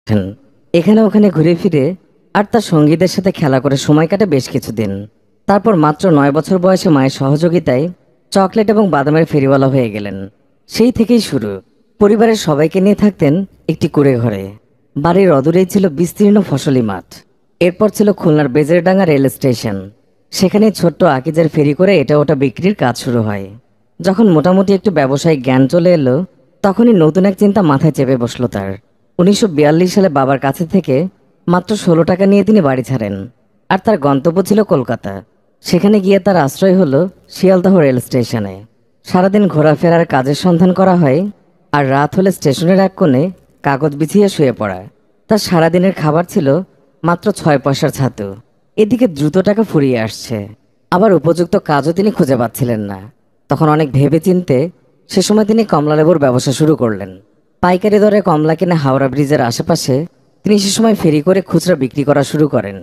ওঠেন। এখানে ওখানে ঘুরে ফিরে আর তার সঙ্গীদের সাথে খেলা করে সময় কাটে বেশ কিছুদিন। তারপর মাত্র 9 বছর বয়সে মায়ের সহযোগিতায় চকলেট এবং বাদামের ফেরিওয়ালা হয়ে গেলেন। সেই থেকেই শুরু। পরিবারের সবাইকে নিয়ে থাকতেন একটি কুঁড়ে ঘরে। বাড়ির অদূরেই ছিল বিস্তীর্ণ ফসলি মাঠ। এরপর ছিল খুলনার বেজেরডাঙ্গা রেল স্টেশন। সেখানে ছোট্ট আকিজের ফেরি করে এটা ওটা বিক্রির কাজ শুরু হয়। যখন মোটামুটি একটু ব্যবসায়িক জ্ঞান চলে এলো, তখনই নতুন এক চিন্তা মাথায় চেপে বসলো তার। 1942 সালে বাবার কাছে থেকে মাত্র 16 টাকা নিয়ে তিনি বাড়ি ছাড়েন। আর তার গন্তব্য ছিল কলকাতা। সেখানে গিয়ে তার আশ্রয় হলো শিয়ালদহ রেল স্টেশনে। সারাদিন ঘোরাফেরার কাজের সন্ধান করা হয়, আর রাত হলে স্টেশনের এক কোণে কাগজ বিছিয়ে শুয়ে পড়া। তার সারাদিনের খাবার ছিল মাত্র 6 পয়সার ছাতু। এদিকে দ্রুত টাকা ফুরিয়ে আসছে, আবার উপযুক্ত কাজও তিনি খুঁজে পাচ্ছিলেন না। তখন অনেক ভেবে চিনতে সে সময় তিনি কমলালেবুর ব্যবসা শুরু করলেন। পাইকারি দরে কমলা কিনে হাওড়া ব্রিজের আশেপাশে তিনি সে সময় ফেরি করে খুচরা বিক্রি করা শুরু করেন।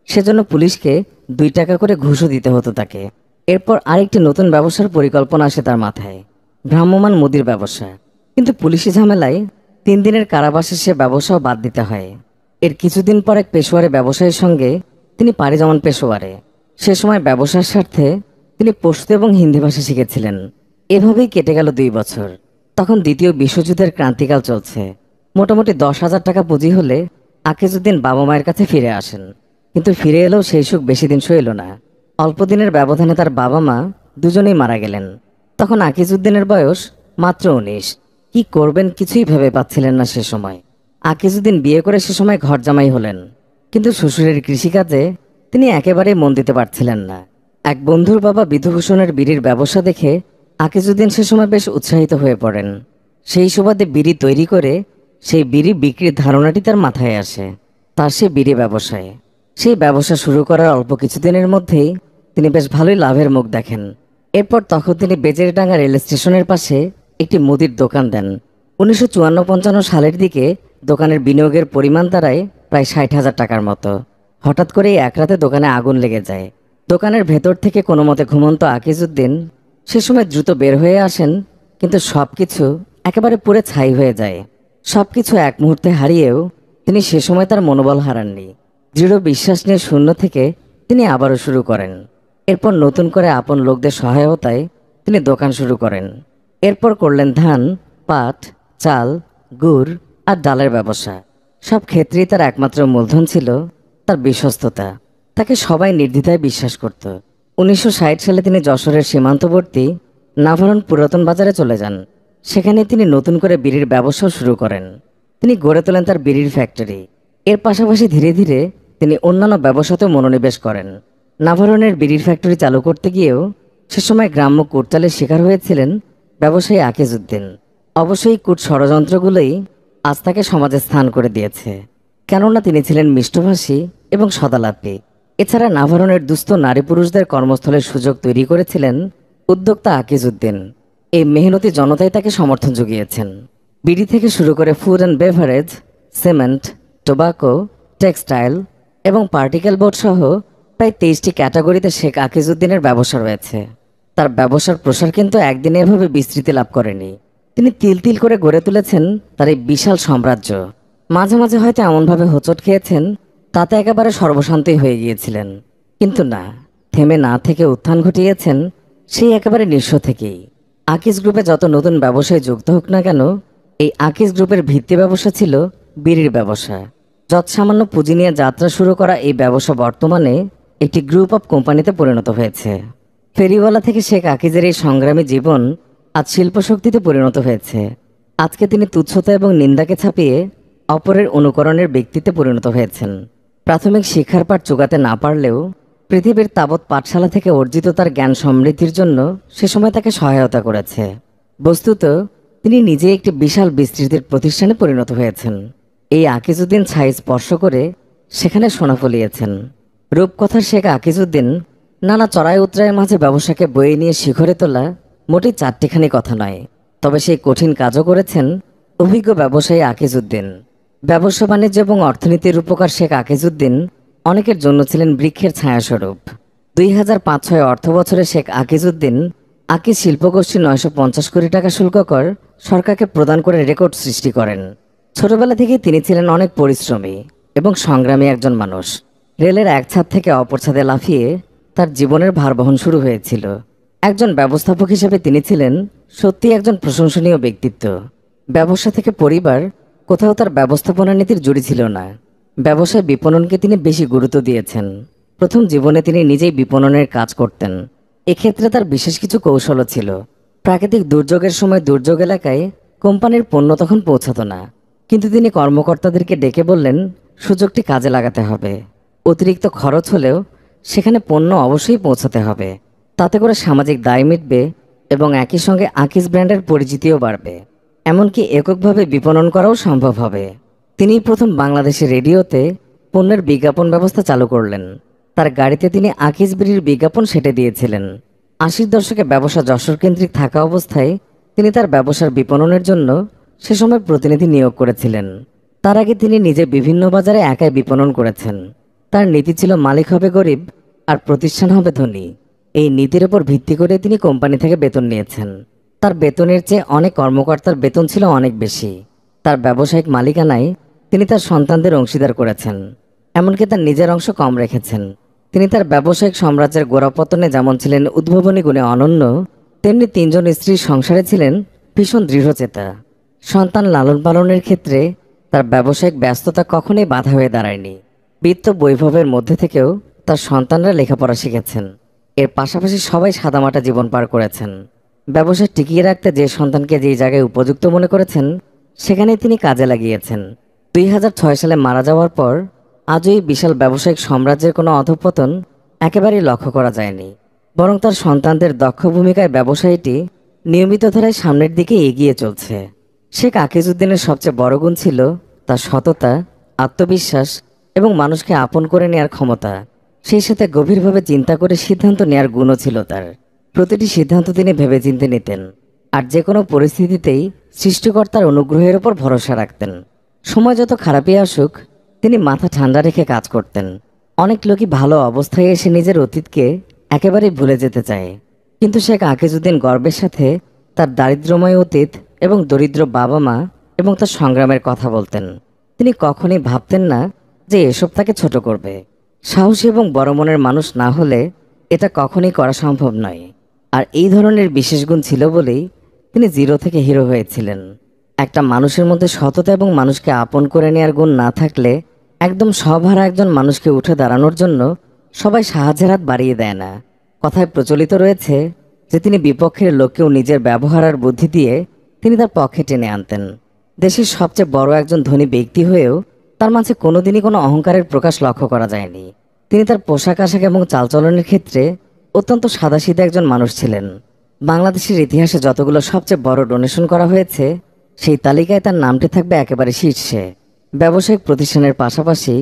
সেজন্য পুলিশকে 2 টাকা করে ঘুষও দিতে হতো তাকে। এরপর আরেকটি নতুন ব্যবসার পরিকল্পনা আসে তার মাথায়, ভ্রাম্যমাণ মুদির ব্যবসা। কিন্তু পুলিশি ঝামেলায় 3 দিনের কারাবাসে সে ব্যবসাও বাদ দিতে হয়। এর কিছুদিন পর এক পেশোয়ারে ব্যবসায়ীর সঙ্গে তিনি পাড়ি জমান পেশোয়ারে। সে সময় ব্যবসার স্বার্থে তিনি পশতু এবং হিন্দি ভাষা শিখেছিলেন। এভাবেই কেটে গেল 2 বছর। তখন দ্বিতীয় বিশ্বযুদ্ধের ক্রান্তিকাল চলছে। মোটামুটি 10,000 টাকা পুঁজি হলে আকিজউদ্দিন বাবা মায়ের কাছে ফিরে আসেন। কিন্তু ফিরে এলেও সেই সুখ বেশি দিন সইল না। অল্প দিনের ব্যবধানে তার বাবা মা দুজনেই মারা গেলেন। তখন আকিজউদ্দিনের বয়স মাত্র 19। কি করবেন কিছুই ভেবে পাচ্ছিলেন না সে সময়। আকিজউদ্দিন বিয়ে করে সে সময় ঘর জামাই হলেন, কিন্তু শ্বশুরের কৃষিকাজে তিনি একেবারেই মন দিতে পারছিলেন না। এক বন্ধুর বাবা বিধুভূষণের বিড়ির ব্যবসা দেখে আকিজউদ্দিন সে সময় বেশ উৎসাহিত হয়ে পড়েন। সেই সুবাদে বিড়ি তৈরি করে সেই বিড়ি বিক্রির ধারণাটি তার মাথায় আসে। তার সে বিড়ি ব্যবসায় সেই ব্যবসা শুরু করার অল্প কিছুদিনের মধ্যেই তিনি বেশ ভালোই লাভের মুখ দেখেন। এরপর তখন তিনি বেজেরডাঙ্গা রেল স্টেশনের পাশে একটি মুদির দোকান দেন। 1954-55 সালের দিকে দোকানের বিনিয়োগের পরিমাণ দাঁড়ায় প্রায় 60,000 টাকার মতো। হঠাৎ করেই এক রাতে দোকানে আগুন লেগে যায়। দোকানের ভেতর থেকে কোনো মতে ঘুমন্ত আকিজউদ্দিন সে সময় দ্রুত বের হয়ে আসেন, কিন্তু সবকিছু একেবারে পুড়ে ছাই হয়ে যায়। সবকিছু এক মুহূর্তে হারিয়েও তিনি সে সময় তার মনোবল হারাননি। দৃঢ় বিশ্বাস নিয়ে শূন্য থেকে তিনি আবারও শুরু করেন। এরপর নতুন করে আপন লোকদের সহায়তায় তিনি দোকান শুরু করেন। এরপর করলেন ধান, পাট, চাল, গুড় আর ডালের ব্যবসা। সব ক্ষেত্রেই তার একমাত্র মূলধন ছিল তার বিশ্বস্ততা। তাকে সবাই নির্দ্বিধায় বিশ্বাস করত। 1960 সালে তিনি যশোরের সীমান্তবর্তী নাভারণ পুরাতন বাজারে চলে যান। সেখানে তিনি নতুন করে বিড়ির ব্যবসাও শুরু করেন। তিনি গড়ে তোলেন তার বিড়ির ফ্যাক্টরি। এর পাশাপাশি ধীরে ধীরে তিনি অন্যান্য ব্যবসাতেও মনোনিবেশ করেন। নাভারণের বিড়ির ফ্যাক্টরি চালু করতে গিয়েও সে সময় গ্রাম্য কুটচালের শিকার হয়েছিলেন ব্যবসায়ী আকিজউদ্দিন। অবশ্যই কূট ষড়যন্ত্রগুলোই আজ তাকে সমাজে স্থান করে দিয়েছে, কেননা তিনি ছিলেন মিষ্টভাষী এবং সদালাপী। এছাড়া নাভারণের দুস্থ নারী পুরুষদের কর্মস্থলের সুযোগ তৈরি করেছিলেন উদ্যোক্তা আকিজউদ্দিন। এই মেহনতি জনতাই তাকে সমর্থন জুগিয়েছেন। বিড়ি থেকে শুরু করে food and beverage, cement, tobacco, textile এবং পার্টিকেল বোর্ড সহ প্রায় 23টি ক্যাটাগরিতে শেখ আকিজউদ্দিনের ব্যবসা রয়েছে। তার ব্যবসার প্রসার কিন্তু একদিনে এভাবে বিস্তৃতি লাভ করেনি। তিনি তিল তিল করে গড়ে তুলেছেন তার এই বিশাল সাম্রাজ্য। মাঝে মাঝে হয়তো এমনভাবে হোঁচট খেয়েছেন তাতে একেবারে সর্বশান্তই হয়ে গিয়েছিলেন, কিন্তু না, থেমে না থেকে উত্থান ঘটিয়েছেন সেই একেবারে নিঃস্ব থেকেই। আকিজ গ্রুপে যত নতুন ব্যবসায় যুক্ত হোক না কেন, এই আকিজ গ্রুপের ভিত্তি ব্যবসা ছিল বিড়ির ব্যবসা। যৎসামান্য পুঁজি নিয়ে যাত্রা শুরু করা এই ব্যবসা বর্তমানে একটি গ্রুপ অফ কোম্পানিতে পরিণত হয়েছে। ফেরিওয়ালা থেকে শেখ আকিজের এই সংগ্রামী জীবন আজ শিল্পশক্তিতে পরিণত হয়েছে। আজকে তিনি তুচ্ছতা এবং নিন্দাকে ছাপিয়ে অপরের অনুকরণের ব্যক্তিত্বে পরিণত হয়েছেন। প্রাথমিক শিক্ষার পাঠ চুকাতে না পারলেও পৃথিবীর তাবৎ পাঠশালা থেকে অর্জিত তার জ্ঞান সমৃদ্ধির জন্য সে সময় তাকে সহায়তা করেছে। বস্তুত তিনি নিজে একটি বিশাল বিস্তৃতির প্রতিষ্ঠানে পরিণত হয়েছেন। এই আকিজউদ্দিন ছাই স্পর্শ করে সেখানে সোনা ফলিয়েছেন। রূপকথার শেখ আকিজউদ্দিন নানা চড়াই উতরায়ের মাঝে ব্যবসাকে বয়ে নিয়ে শিখরে তোলা মোটেই 4টিখানি কথা নয়। তবে সেই কঠিন কাজও করেছেন অভিজ্ঞ ব্যবসায়ী আকিজউদ্দিন। ব্যবসা বাণিজ্য এবং অর্থনীতির রূপকার শেখ আকিজউদ্দিন অনেকের জন্য ছিলেন বৃক্ষের ছায়াস্বরূপ। 2005-06 অর্থ বছরে শেখ আকিজউদ্দিন আকিজ শিল্পগোষ্ঠী 950 কোটি টাকা শুল্ক কর সরকারকে প্রদান করে রেকর্ড সৃষ্টি করেন। ছোটবেলা থেকেই তিনি ছিলেন অনেক পরিশ্রমী এবং সংগ্রামী একজন মানুষ। রেলের এক ছাদ থেকে অপর ছাদে লাফিয়ে তার জীবনের ভার বহন শুরু হয়েছিল। একজন ব্যবস্থাপক হিসেবে তিনি ছিলেন সত্যি একজন প্রশংসনীয় ব্যক্তিত্ব। ব্যবসা থেকে পরিবার, কোথাও তার ব্যবস্থাপনা নীতির জুড়ি ছিল না। ব্যবসায় বিপণনকে তিনি বেশি গুরুত্ব দিয়েছেন। প্রথম জীবনে তিনি নিজেই বিপণনের কাজ করতেন। এক্ষেত্রে তার বিশেষ কিছু কৌশলও ছিল। প্রাকৃতিক দুর্যোগের সময় দুর্যোগ এলাকায় কোম্পানির পণ্য তখন পৌঁছাতো না, কিন্তু তিনি কর্মকর্তাদেরকে ডেকে বললেন সুযোগটি কাজে লাগাতে হবে। অতিরিক্ত খরচ হলেও সেখানে পণ্য অবশ্যই পৌঁছাতে হবে। তাতে করে সামাজিক দায় মিটবে এবং একই সঙ্গে আকিজ ব্র্যান্ডের পরিচিতিও বাড়বে। এমনকি এককভাবে বিপণন করাও সম্ভব হবে। তিনি প্রথম বাংলাদেশের রেডিওতে পণ্যের বিজ্ঞাপন ব্যবস্থা চালু করলেন। তার গাড়িতে তিনি আকিজ বিড়ির বিজ্ঞাপন সেঁটে দিয়েছিলেন। 80-র দশকে ব্যবসা যশোর কেন্দ্রিক থাকা অবস্থায় তিনি তার ব্যবসার বিপণনের জন্য সে সময় প্রতিনিধি নিয়োগ করেছিলেন। তার আগে তিনি নিজে বিভিন্ন বাজারে একাই বিপণন করেছেন। তার নীতি ছিল মালিক হবে গরিব আর প্রতিষ্ঠান হবে ধনী। এই নীতির ওপর ভিত্তি করে তিনি কোম্পানি থেকে বেতন নিয়েছেন। তার বেতনের চেয়ে অনেক কর্মকর্তার বেতন ছিল অনেক বেশি। তার ব্যবসায়িক মালিকানায় তিনি তার সন্তানদের অংশীদার করেছেন, এমনকি তার নিজের অংশ কম রেখেছেন। তিনি তার ব্যবসায়িক সাম্রাজ্যের গোড়াপতনে যেমন ছিলেন উদ্ভাবনী গুণে অনন্য, তেমনি 3 জন স্ত্রীর সংসারে ছিলেন ভীষণ দৃঢ়চেতা। সন্তান লালন পালনের ক্ষেত্রে তার ব্যবসায়িক ব্যস্ততা কখনোই বাধা হয়ে দাঁড়ায়নি। বিত্ত বৈভবের মধ্যে থেকেও তার সন্তানরা লেখাপড়া শিখেছেন। এর পাশাপাশি সবাই সাদামাটা জীবন পার করেছেন। ব্যবসা টিকিয়ে রাখতে যে সন্তানকে যেই জায়গায় উপযুক্ত মনে করেছেন সেখানেই তিনি কাজে লাগিয়েছেন। 2006 সালে মারা যাওয়ার পর আজও এই বিশাল ব্যবসায়িক সাম্রাজ্যের কোনো অধঃপতন একেবারেই লক্ষ্য করা যায়নি, বরং তার সন্তানদের দক্ষ ভূমিকায় ব্যবসায়ীটি নিয়মিত ধারায় সামনের দিকে এগিয়ে চলছে। শেখ আকিজউদ্দিনের সবচেয়ে বড় গুণ ছিল তার সততা, আত্মবিশ্বাস এবং মানুষকে আপন করে নেয়ার ক্ষমতা। সেই সাথে গভীরভাবে চিন্তা করে সিদ্ধান্ত নেয়ার গুণও ছিল তার। প্রতিটি সিদ্ধান্ত তিনি ভেবেচিন্তে নিতেন, আর যে কোনো পরিস্থিতিতেই সৃষ্টিকর্তার অনুগ্রহের ওপর ভরসা রাখতেন। সময় যত খারাপই আসুক তিনি মাথা ঠান্ডা রেখে কাজ করতেন। অনেক লোকই ভালো অবস্থায় এসে নিজের অতীতকে একেবারেই ভুলে যেতে চায়, কিন্তু শেখ আকিজউদ্দিন গর্বের সাথে তার দারিদ্র্যময় অতীত এবং দরিদ্র বাবা মা এবং তার সংগ্রামের কথা বলতেন। তিনি কখনোই ভাবতেন না যে এসব তাকে ছোট করবে। সাহসী এবং বড় মনের মানুষ না হলে এটা কখনোই করা সম্ভব নয়। আর এই ধরনের বিশেষ গুণ ছিল বলেই তিনি জিরো থেকে হিরো হয়েছিলেন। একটা মানুষের মধ্যে সততা এবং মানুষকে আপন করে নেওয়ার গুণ না থাকলে একদম সবহারা একজন মানুষকে উঠে দাঁড়ানোর জন্য সবাই সাহায্যের হাত বাড়িয়ে দেয় না। কথায় প্রচলিত রয়েছে যে তিনি বিপক্ষের লোককেও নিজের ব্যবহার আর বুদ্ধি দিয়ে তিনি তার পক্ষে টেনে আনতেন। দেশের সবচেয়ে বড় একজন ধনী ব্যক্তি হয়েও তার মাঝে কোনোদিনই কোনো অহংকারের প্রকাশ লক্ষ্য করা যায়নি। তিনি তার পোশাক আশাক এবং চালচলনের ক্ষেত্রে অত্যন্ত সাদাসিধা একজন মানুষ ছিলেন। বাংলাদেশের ইতিহাসে যতগুলো সবচেয়ে বড় ডোনেশন করা হয়েছে সেই তালিকায় তার নামটি থাকবে একেবারে শীর্ষে। ব্যবসায়িক প্রতিষ্ঠানের পাশাপাশি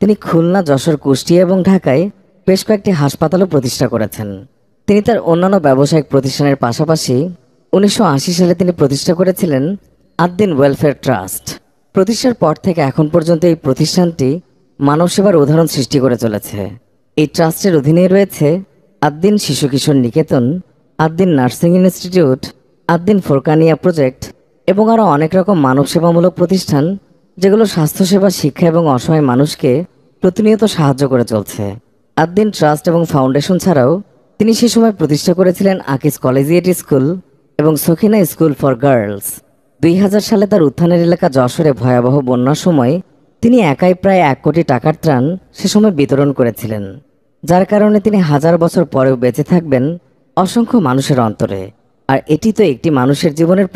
তিনি খুলনা, যশোর, কুষ্টিয়া এবং ঢাকায় বেশ কয়েকটি হাসপাতালও প্রতিষ্ঠা করেছেন। তিনি তার অন্যান্য ব্যবসায়িক প্রতিষ্ঠানের পাশাপাশি 1980 সালে তিনি প্রতিষ্ঠা করেছিলেন আদ্দিন ওয়েলফেয়ার ট্রাস্ট। প্রতিষ্ঠার পর থেকে এখন পর্যন্ত এই প্রতিষ্ঠানটি মানব সেবার উদাহরণ সৃষ্টি করে চলেছে। এই ট্রাস্টের অধীনেই রয়েছে আদ্দিন শিশু কিশোর নিকেতন, Ad-din nursing institute, Ad-din Forkania project এবং আরও অনেক রকম মানব সেবামূলক প্রতিষ্ঠান, যেগুলো স্বাস্থ্যসেবা, শিক্ষা এবং অসহায় মানুষকে প্রতিনিয়ত সাহায্য করে চলছে। আদ্দিন ট্রাস্ট এবং ফাউন্ডেশন ছাড়াও তিনি সে সময় প্রতিষ্ঠা করেছিলেন আকিজ কলেজিয়েট স্কুল এবং সখিনা স্কুল ফর গার্লস। 2000 সালে তার উত্থানের এলাকা যশোরে ভয়াবহ বন্যার সময় তিনি একাই প্রায় 1 কোটি টাকার ত্রাণ সে সময় বিতরণ করেছিলেন, যার কারণে তিনি 1000 বছর পরেও বেঁচে থাকবেন অসংখ্য মানুষের অন্তরে। আর এটি তো একটি মানুষের জীবনের